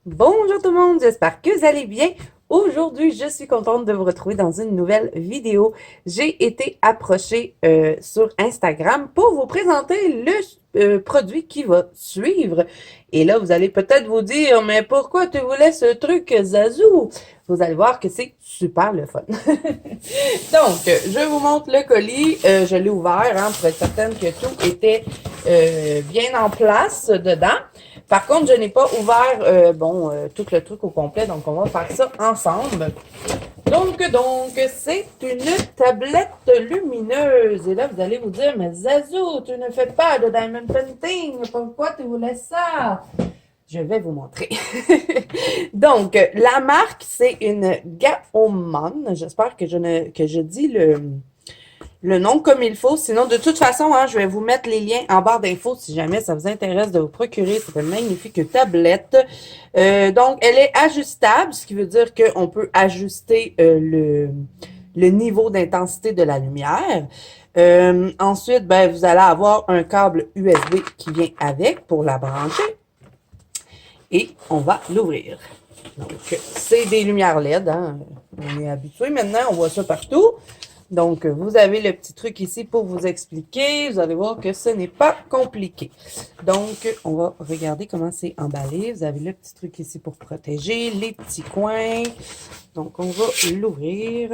Bonjour tout le monde, j'espère que vous allez bien. Aujourd'hui, je suis contente de vous retrouver dans une nouvelle vidéo. J'ai été approchée sur Instagram pour vous présenter le produit qui va suivre. Et là, vous allez peut-être vous dire, mais pourquoi tu voulais ce truc, Zazou? Vous allez voir que c'est super le fun. Donc, je vous montre le colis. Je l'ai ouvert pour être certaine que tout était bien en place dedans. Par contre, je n'ai pas ouvert tout le truc au complet, donc on va faire ça ensemble. Donc, c'est une tablette lumineuse. Et là, vous allez vous dire, mais Zazou, tu ne fais pas de diamond painting. Pourquoi tu voulais ça? Je vais vous montrer. Donc, la marque, c'est une Gaomon. J'espère que je dis le nom comme il faut. Sinon, de toute façon, je vais vous mettre les liens en barre d'infos si jamais ça vous intéresse de vous procurer cette magnifique tablette. Donc, elle est ajustable, ce qui veut dire qu'on peut ajuster le niveau d'intensité de la lumière. Ensuite, vous allez avoir un câble USB qui vient avec pour la brancher. Et on va l'ouvrir. Donc, c'est des lumières LED. On est habitué maintenant, on voit ça partout. Donc, vous avez le petit truc ici pour vous expliquer. Vous allez voir que ce n'est pas compliqué. Donc, on va regarder comment c'est emballé. Vous avez le petit truc ici pour protéger les petits coins. Donc, on va l'ouvrir.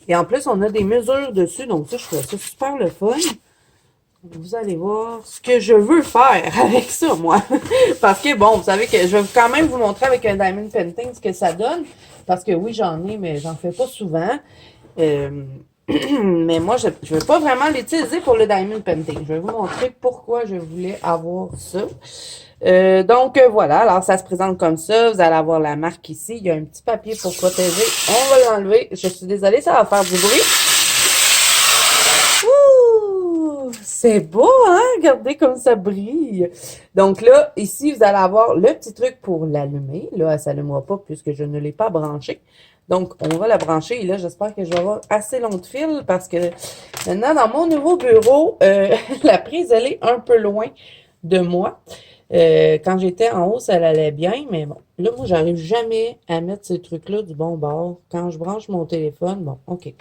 Et en plus, on a des mesures dessus. Donc, ça, je trouve ça super le fun. Vous allez voir ce que je veux faire avec ça, moi. Parce que, bon, vous savez que je vais quand même vous montrer avec un diamond painting ce que ça donne. Parce que oui, j'en ai, mais j'en fais pas souvent. Mais moi, je ne vais pas vraiment l'utiliser pour le diamond painting. Je vais vous montrer pourquoi je voulais avoir ça. Donc, voilà. Alors, ça se présente comme ça. Vous allez avoir la marque ici. Il y a un petit papier pour protéger. On va l'enlever. Je suis désolée, ça va faire du bruit. Ouh! C'est beau, hein? Regardez comme ça brille. Donc là, ici, vous allez avoir le petit truc pour l'allumer. Là, elle ne s'allumera pas puisque je ne l'ai pas branché. Donc, on va la brancher. Et là, j'espère que je vais avoir assez long de fil parce que maintenant, dans mon nouveau bureau, la prise, elle est un peu loin de moi. Quand j'étais en haut, ça allait bien, mais bon. Là, moi, j'arrive jamais à mettre ces trucs-là du bon bord. Quand je branche mon téléphone, bon, OK.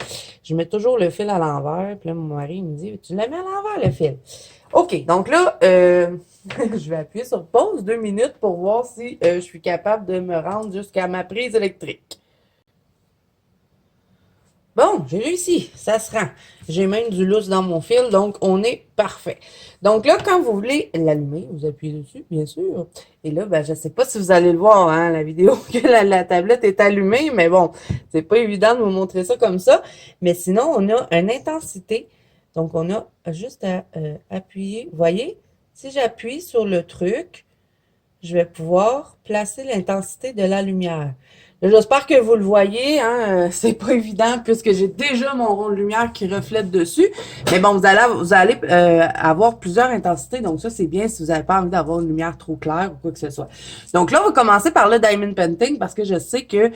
Je mets toujours le fil à l'envers. Puis là, mon mari, il me dit, tu la mets à l'envers, le fil. OK, donc là, je vais appuyer sur pause 2 minutes pour voir si je suis capable de me rendre jusqu'à ma prise électrique. Bon, j'ai réussi, ça se rend. J'ai même du lousse dans mon fil, donc on est parfait. Donc là, quand vous voulez l'allumer, vous appuyez dessus, bien sûr. Et là, je ne sais pas si vous allez le voir, la vidéo, que la tablette est allumée, mais bon, c'est pas évident de vous montrer ça comme ça. Mais sinon, on a une intensité. Donc, on a juste à appuyer. Vous voyez, si j'appuie sur le truc, je vais pouvoir placer l'intensité de la lumière. J'espère que vous le voyez, c'est pas évident puisque j'ai déjà mon rond de lumière qui reflète dessus. Mais bon, vous allez avoir plusieurs intensités, donc ça c'est bien si vous n'avez pas envie d'avoir une lumière trop claire ou quoi que ce soit. Donc là, on va commencer par le diamond painting parce que je sais que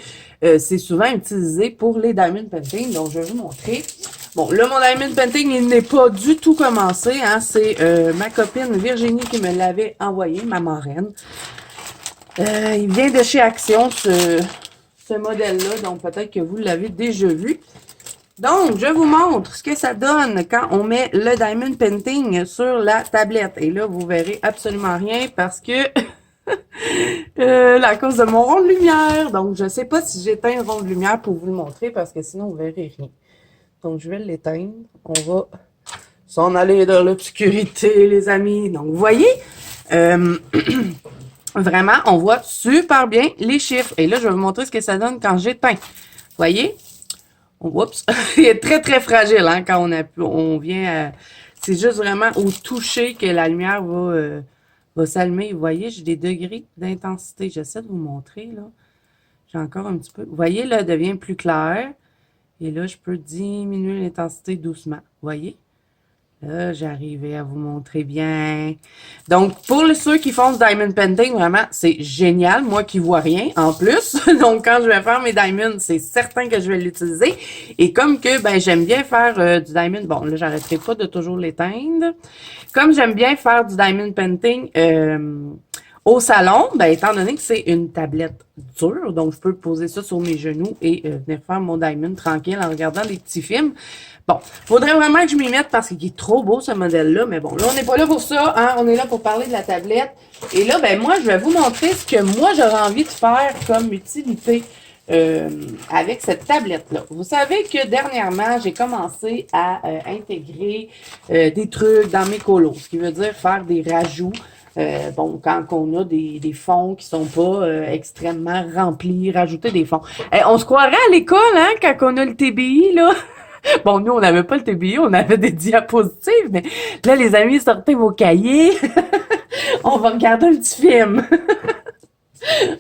c'est souvent utilisé pour les diamond painting, donc je vais vous montrer. Bon, là, mon diamond painting, il n'est pas du tout commencé, c'est ma copine Virginie qui me l'avait envoyé, ma marraine. Il vient de chez Action, ce modèle-là, donc peut-être que vous l'avez déjà vu. Donc, je vous montre ce que ça donne quand on met le diamond painting sur la tablette. Et là, vous verrez absolument rien parce que à cause de mon rond de lumière. Donc, je ne sais pas si j'éteins le rond de lumière pour vous le montrer parce que sinon, vous verrez rien. Donc, je vais l'éteindre. On va s'en aller dans l'obscurité, les amis. Donc, vous voyez, vraiment, on voit super bien les chiffres. Et là, je vais vous montrer ce que ça donne quand j'éteins. Vous voyez? Oups! Il est très, très fragile, hein, quand on vient à... C'est juste vraiment au toucher que la lumière va s'allumer. Vous voyez, j'ai des degrés d'intensité. J'essaie de vous montrer, là. J'ai encore un petit peu. Vous voyez, là, elle devient plus clair. Et là, je peux diminuer l'intensité doucement. Vous voyez? Là, j'arrivais à vous montrer bien. Donc, pour ceux qui font du diamond painting, vraiment, c'est génial. Moi qui vois rien, en plus. Donc, quand je vais faire mes diamonds, c'est certain que je vais l'utiliser. Et comme que, ben, j'aime bien faire du diamond. Bon, là, j'arrêterai pas de toujours l'éteindre. Comme j'aime bien faire du diamond painting au salon, ben, étant donné que c'est une tablette dure, donc je peux poser ça sur mes genoux et venir faire mon diamond tranquille en regardant des petits films. Bon, faudrait vraiment que je m'y mette parce qu'il est trop beau ce modèle-là, mais bon, là, on n'est pas là pour ça, hein, on est là pour parler de la tablette. Et là, ben moi, je vais vous montrer ce que moi, j'aurais envie de faire comme utilité avec cette tablette-là. Vous savez que dernièrement, j'ai commencé à intégrer des trucs dans mes colos, ce qui veut dire faire des rajouts. Bon, quand on a des fonds qui sont pas extrêmement remplis, rajouter des fonds. On se croirait à l'école, hein, quand on a le TBI, là. Bon, nous, on n'avait pas le TBI, on avait des diapositives, mais là, les amis, sortez vos cahiers. On va regarder un petit film.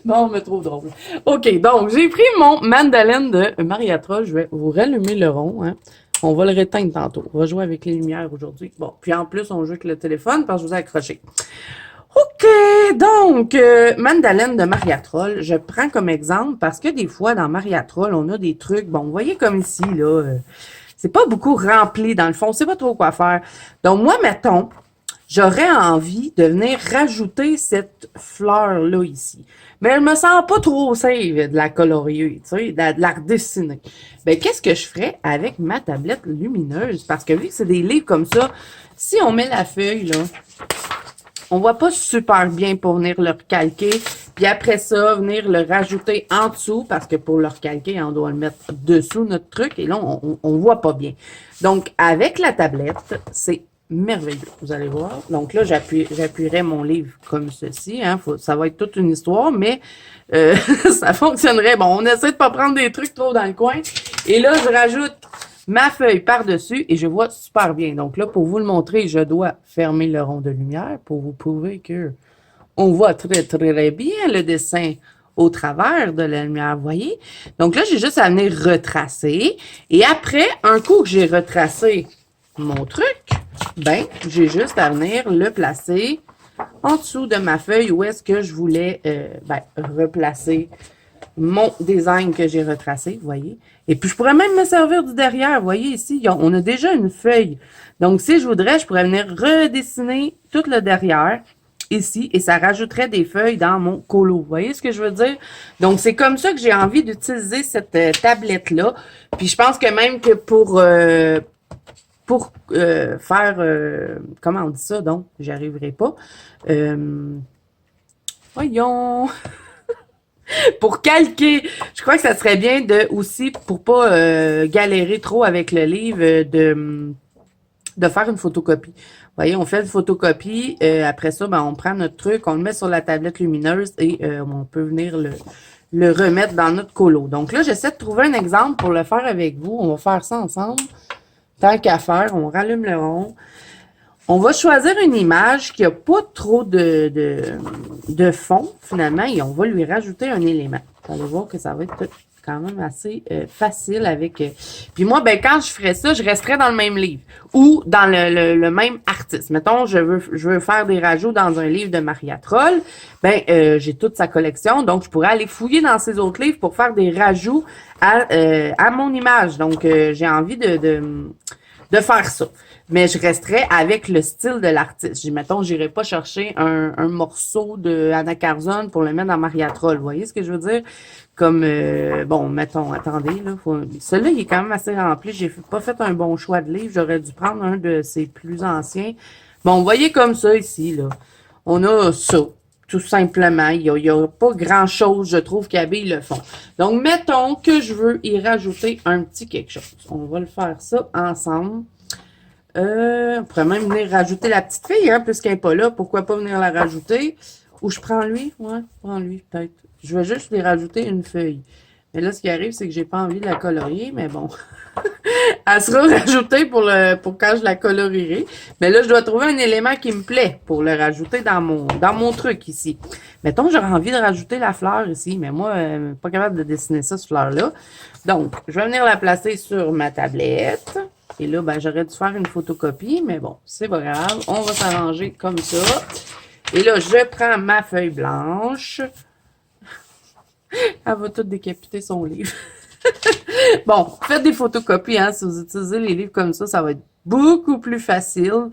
Bon, on me trouve drôle. OK, donc, j'ai pris mon mandoline de Mariatra. Je vais vous rallumer le rond, hein. On va le réteindre tantôt. On va jouer avec les lumières aujourd'hui. Bon, puis en plus, on joue avec le téléphone parce que je vous ai accroché. OK, donc, Mandalène de Mariatrol, je prends comme exemple parce que des fois, dans Mariatrol, on a des trucs, bon, vous voyez comme ici, là, c'est pas beaucoup rempli dans le fond, on sait pas trop quoi faire. Donc, moi, mettons, j'aurais envie de venir rajouter cette fleur-là ici. Mais je me sens pas trop safe de la colorier, tu sais, de la redessiner. Ben, qu'est-ce que je ferais avec ma tablette lumineuse? Parce que vu que c'est des livres comme ça, si on met la feuille, là, on voit pas super bien pour venir le recalquer. Puis après ça, venir le rajouter en dessous, parce que pour le recalquer, on doit le mettre dessous notre truc. Et là, on voit pas bien. Donc, avec la tablette, c'est merveilleux. Vous allez voir. Donc là, j'appuierai mon livre comme ceci. Hein. Ça va être toute une histoire, mais ça fonctionnerait. Bon, on essaie de pas prendre des trucs trop dans le coin. Et là, je rajoute ma feuille par-dessus et je vois super bien. Donc là, pour vous le montrer, je dois fermer le rond de lumière pour vous prouver que on voit très, très bien le dessin au travers de la lumière, vous voyez? Donc là, j'ai juste à venir retracer. Et après, un coup que j'ai retracé mon truc, ben, j'ai juste à venir le placer en dessous de ma feuille où est-ce que je voulais replacer mon design que j'ai retracé, vous voyez. Et puis, je pourrais même me servir du derrière. Vous voyez ici, on a déjà une feuille. Donc, si je voudrais, je pourrais venir redessiner tout le derrière ici et ça rajouterait des feuilles dans mon colo. Vous voyez ce que je veux dire? Donc, c'est comme ça que j'ai envie d'utiliser cette tablette-là. Puis, je pense que même que pour faire... comment on dit ça, donc? J'y arriverai pas. Voyons... Pour calquer, je crois que ça serait bien de aussi, pour pas galérer trop avec le livre, de faire une photocopie. Vous voyez, on fait une photocopie, après ça, ben, on prend notre truc, on le met sur la tablette lumineuse et on peut venir le remettre dans notre colo. Donc là, j'essaie de trouver un exemple pour le faire avec vous. On va faire ça ensemble. Tant qu'à faire, on rallume le rond. On va choisir une image qui n'a pas trop de fond, finalement, et on va lui rajouter un élément. Vous allez voir que ça va être quand même assez facile avec... Puis moi, ben quand je ferais ça, je resterais dans le même livre ou dans le même artiste. Mettons, je veux faire des rajouts dans un livre de Maria Troll. Ben, j'ai toute sa collection, donc je pourrais aller fouiller dans ses autres livres pour faire des rajouts à mon image. Donc, j'ai envie de faire ça. Mais je resterais avec le style de l'artiste. Mettons, j'irais pas chercher un morceau de Anna Carzon pour le mettre dans Maria Troll. Vous voyez ce que je veux dire? Comme, bon, mettons, attendez, là. Celui-là, il est quand même assez rempli. J'ai pas fait un bon choix de livre. J'aurais dû prendre un de ses plus anciens. Bon, vous voyez comme ça ici, là. On a ça. Tout simplement. Il y a pas grand-chose, je trouve, qui habille le fond. Donc, mettons que je veux y rajouter un petit quelque chose. On va le faire ça ensemble. On pourrait même venir rajouter la petite fille, hein, puisqu'elle n'est pas là. Pourquoi pas venir la rajouter? Ou je prends lui? Ouais, je prends lui, peut-être. Je vais juste lui rajouter une feuille. Mais là, ce qui arrive, c'est que j'ai pas envie de la colorier, mais bon. Elle sera rajoutée pour quand je la colorierai. Mais là, je dois trouver un élément qui me plaît pour le rajouter dans mon truc ici. Mettons, j'aurais envie de rajouter la fleur ici, mais moi, pas capable de dessiner ça, cette fleur-là. Donc, je vais venir la placer sur ma tablette. Et là, ben, j'aurais dû faire une photocopie, mais bon, c'est pas grave. On va s'arranger comme ça. Et là, je prends ma feuille blanche. Elle va tout décapiter son livre. Bon, faites des photocopies, hein, si vous utilisez les livres comme ça va être beaucoup plus facile.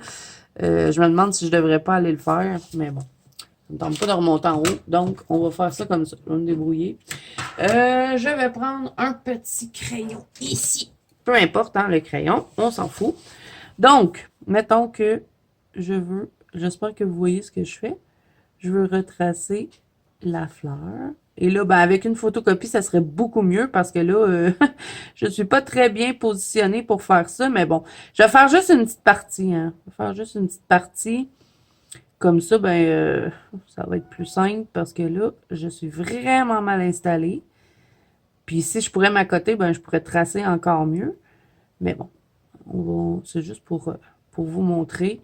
Je me demande si je devrais pas aller le faire, mais bon, ça me tente pas de remonter en haut, donc on va faire ça comme ça. Je vais me débrouiller. Je vais prendre un petit crayon ici. Peu importe, hein, le crayon, on s'en fout. Donc, mettons que j'espère que vous voyez ce que je fais. Je veux retracer la fleur. Et là, ben, avec une photocopie, ça serait beaucoup mieux parce que là, je suis pas très bien positionnée pour faire ça. Mais bon, je vais faire juste une petite partie. Hein. Je vais faire juste une petite partie. Comme ça, ben, ça va être plus simple parce que là, je suis vraiment mal installée. Puis si je pourrais m'accoter, ben, je pourrais tracer encore mieux. Mais bon, c'est juste pour vous montrer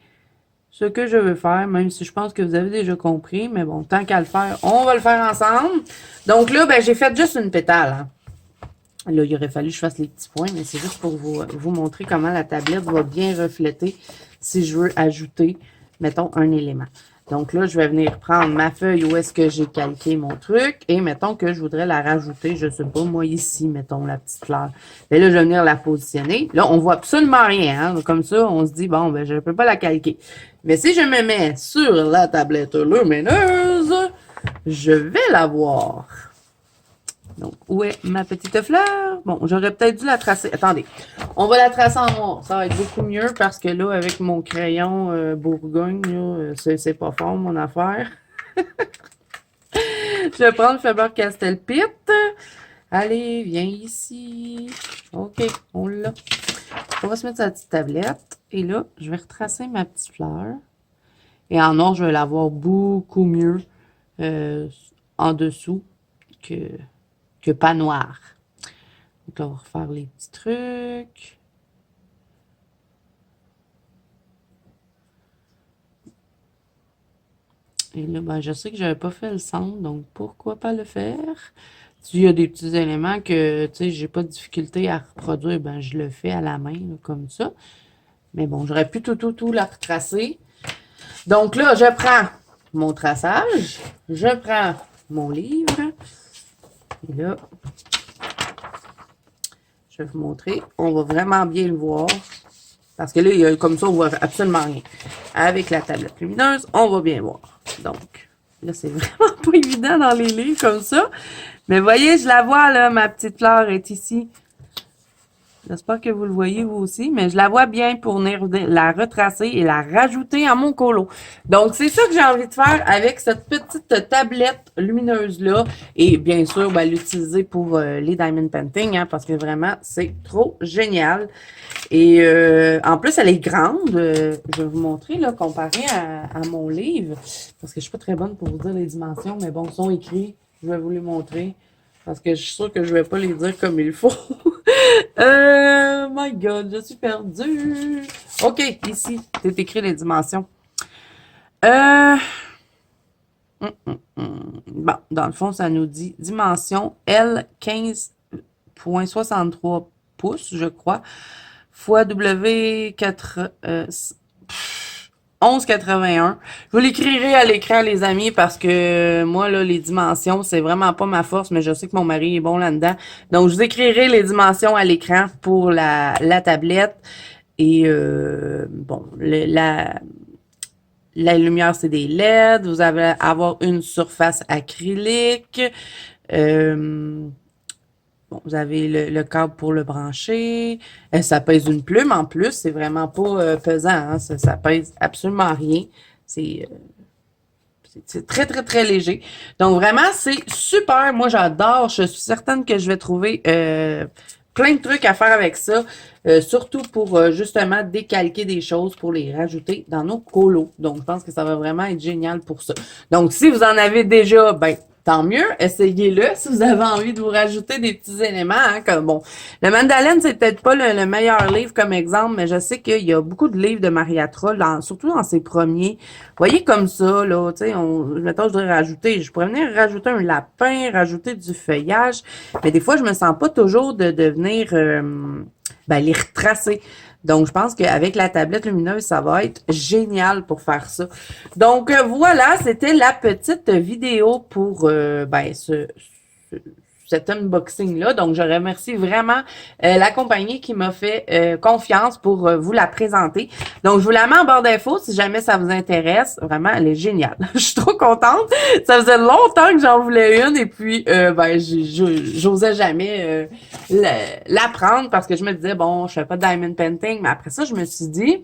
ce que je veux faire, même si je pense que vous avez déjà compris. Mais bon, tant qu'à le faire, on va le faire ensemble. Donc là, ben, j'ai fait juste une pétale. Hein. Là, il aurait fallu que je fasse les petits points, mais c'est juste pour vous montrer comment la tablette va bien refléter si je veux ajouter, mettons, un élément. Donc là, je vais venir prendre ma feuille où est-ce que j'ai calqué mon truc et mettons que je voudrais la rajouter, je sais pas, moi ici, mettons la petite fleur. Et là, je vais venir la positionner. Là, on voit absolument rien. Hein? Comme ça, on se dit, bon, ben, je ne peux pas la calquer. Mais si je me mets sur la tablette lumineuse, je vais la voir. Donc, où est ma petite fleur? Bon, j'aurais peut-être dû la tracer. Attendez, on va la tracer en noir. Ça va être beaucoup mieux parce que là, avec mon crayon Bourgogne, c'est pas fort mon affaire. Je vais prendre Faber-Castell-Pitt. Allez, viens ici. OK, on l'a. On va se mettre sur la petite tablette. Et là, je vais retracer ma petite fleur. Et en noir, je vais la voir beaucoup mieux en dessous que pas noir. Donc là, on va refaire les petits trucs. Et là, ben, je sais que j'avais pas fait le centre, donc pourquoi pas le faire? S'il y a des petits éléments que, tu sais, j'ai pas de difficulté à reproduire, ben, je le fais à la main, là, comme ça. Mais bon, j'aurais pu tout la retracer. Donc là, je prends mon traçage, je prends mon livre, et là, je vais vous montrer. On va vraiment bien le voir. Parce que là, comme ça, on voit absolument rien. Avec la tablette lumineuse, on va bien voir. Donc, là, c'est vraiment pas évident dans les livres comme ça. Mais voyez, je la vois, là, ma petite fleur est ici. J'espère que vous le voyez vous aussi, mais je la vois bien pour venir la retracer et la rajouter à mon colo. Donc, c'est ça que j'ai envie de faire avec cette petite tablette lumineuse-là. Et bien sûr, ben, l'utiliser pour les diamond painting, hein, parce que vraiment, c'est trop génial. Et en plus, elle est grande. Je vais vous montrer, là, comparé à mon livre. Parce que je suis pas très bonne pour vous dire les dimensions, mais bon, ils sont écrits. Je vais vous les montrer. Parce que je suis sûre que je vais pas les dire comme il faut. My God, je suis perdue. OK, ici, c'est écrit les dimensions. Bon, dans le fond, ça nous dit dimension L 15,63 pouces, je crois, fois W 4, 11,81. Je vous l'écrirai à l'écran, les amis, parce que moi, là, les dimensions, c'est vraiment pas ma force, mais je sais que mon mari est bon là-dedans. Donc, je vous écrirai les dimensions à l'écran pour la tablette. Et, bon, la lumière, c'est des LED. Vous allez avoir une surface acrylique. Bon, vous avez le câble pour le brancher. Ça pèse une plume en plus. C'est vraiment pas pesant. Hein? Ça pèse absolument rien. C'est très, très, très léger. Donc, vraiment, c'est super. Moi, j'adore. Je suis certaine que je vais trouver plein de trucs à faire avec ça. Surtout pour, justement, décalquer des choses pour les rajouter dans nos colos. Donc, je pense que ça va vraiment être génial pour ça. Donc, si vous en avez déjà, ben, tant mieux, essayez-le si vous avez envie de vous rajouter des petits éléments. Hein, comme bon, le Mandalène, c'est peut-être pas le meilleur livre comme exemple, mais je sais qu'il y a beaucoup de livres de Maria Troll, surtout dans ses premiers. Vous voyez comme ça, là, tu sais, mettons, je voudrais rajouter, je pourrais venir rajouter un lapin, rajouter du feuillage, mais des fois, je me sens pas toujours de venir les retracer. Donc, je pense qu'avec la tablette lumineuse, ça va être génial pour faire ça. Donc, voilà, c'était la petite vidéo pour cet unboxing-là. Donc, je remercie vraiment la compagnie qui m'a fait confiance pour vous la présenter. Donc, je vous la mets en barre d'infos si jamais ça vous intéresse. Vraiment, elle est géniale. Je suis trop contente. Ça faisait longtemps que j'en voulais une et puis, j'osais jamais la prendre parce que je me disais, bon, je fais pas de diamond painting. Mais après ça, je me suis dit,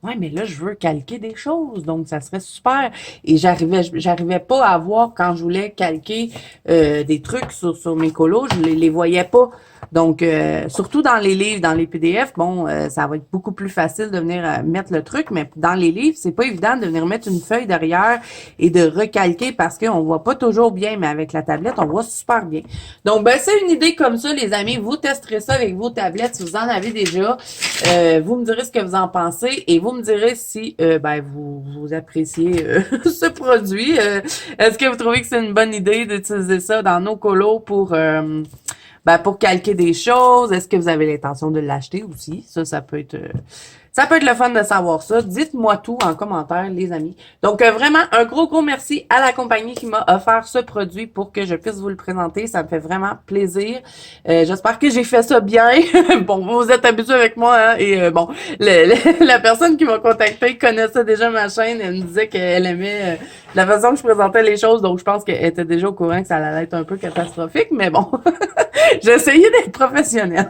ouais, mais là, je veux calquer des choses, donc ça serait super. Et j'arrivais pas à voir quand je voulais calquer des trucs sur mes colos, je les voyais pas. Donc, surtout dans les livres, dans les PDF, bon, ça va être beaucoup plus facile de venir mettre le truc, mais dans les livres, c'est pas évident de venir mettre une feuille derrière et de recalquer parce qu'on voit pas toujours bien, mais avec la tablette, on voit super bien. Donc, ben, c'est une idée comme ça, les amis. Vous testerez ça avec vos tablettes si vous en avez déjà. Vous me direz ce que vous en pensez et vous me direz si vous appréciez ce produit. Est-ce que vous trouvez que c'est une bonne idée d'utiliser ça dans nos colos pour calquer des choses? Est-ce que vous avez l'intention de l'acheter aussi? Ça peut être le fun de savoir ça. Dites-moi tout en commentaire, les amis. Donc, vraiment, un gros merci à la compagnie qui m'a offert ce produit pour que je puisse vous le présenter. Ça me fait vraiment plaisir. J'espère que j'ai fait ça bien. Bon, vous êtes habitués avec moi, hein, et la personne qui m'a contacté connaissait déjà ma chaîne. Elle me disait qu'elle aimait la façon que je présentais les choses. Donc, je pense qu'elle était déjà au courant que ça allait être un peu catastrophique, mais bon, j'ai essayé d'être professionnelle.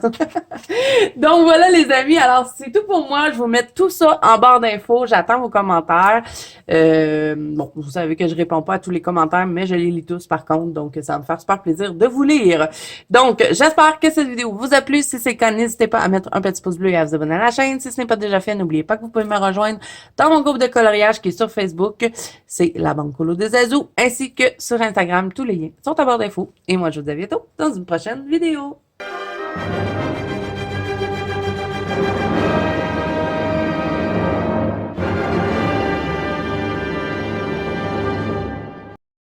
Donc, voilà, les amis. Alors, c'est tout pour moi. Je vous mets tout ça en barre d'infos. J'attends vos commentaires. Vous savez que je réponds pas à tous les commentaires, mais je les lis tous par contre. Donc, ça va me faire super plaisir de vous lire. Donc, j'espère que cette vidéo vous a plu. Si c'est le cas, n'hésitez pas à mettre un petit pouce bleu et à vous abonner à la chaîne. Si ce n'est pas déjà fait, n'oubliez pas que vous pouvez me rejoindre dans mon groupe de coloriage qui est sur Facebook. C'est la Banque Colo des Azous, ainsi que sur Instagram. Tous les liens sont en barre d'infos. Et moi, je vous dis à bientôt dans une prochaine vidéo.